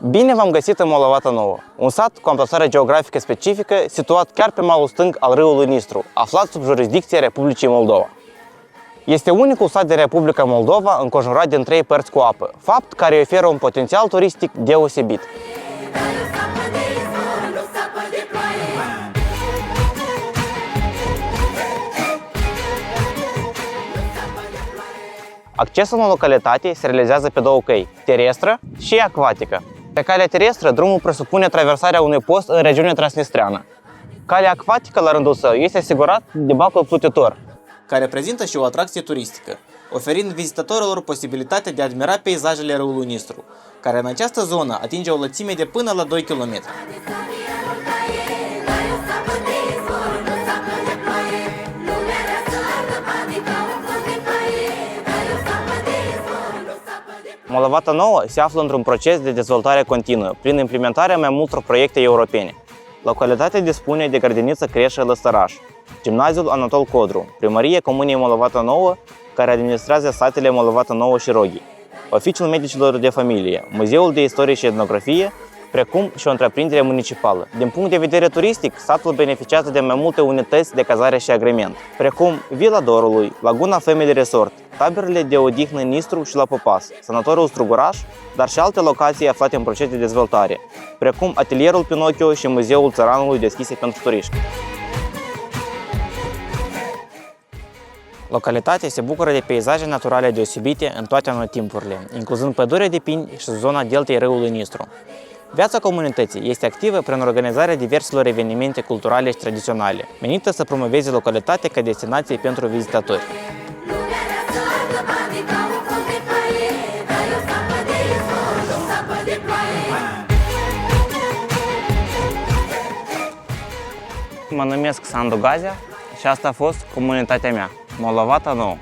Bine v-am găsit în Molovata Nouă, un sat cu amplasare geografică specifică, situat chiar pe malul stâng al râului Nistru, aflat sub jurisdicția Republicii Moldova. Este unicul sat din Republica Moldova înconjurat din 3 părți cu apă, fapt care îi oferă un potențial turistic deosebit. Accesul în localitate se realizează pe 2 căi, terestră și acvatică. Pe calea terestră, drumul presupune traversarea unui post în regiunea transnistreană. Calea acvatică, la rândul său, este asigurat de bacul plutitor, care prezintă și o atracție turistică, oferind vizitatorilor posibilitatea de a admira peisajele râului Nistru, care în această zonă atinge o lățime de până la 2 km. Molovata Nouă se află într-un proces de dezvoltare continuă, prin implementarea mai multor proiecte europene. Localitatea dispune de grădiniță creșă Lăstăraș, Gimnaziul Anatol Codru, Primăria Comunei Molovata Nouă, care administrează satele Molovata Nouă și Roghii, Oficiul Medicilor de Familie, Muzeul de Istorie și Etnografie, precum și o întreprindere municipală. Din punct de vedere turistic, satul beneficiază de mai multe unități de cazare și agrement, precum Vila Dorului, Laguna Family Resort, taberele de odihnă Nistru și la Popas, Sanatoriul Struguraș, dar și alte locații aflate în proces de dezvoltare, precum Atelierul Pinocchio și Muzeul Țăranului deschise pentru turiști. Localitatea se bucură de peisaje naturale deosebite în toate anotimpurile, incluzând pădurea de pini și zona deltei râului Nistru. Viața comunității este activă prin organizarea diverselor evenimente culturale și tradiționale, menită să promoveze localitatea ca destinație pentru vizitatori. Mă numesc Sandu Gazea și asta a fost comunitatea mea, Molovata Nouă.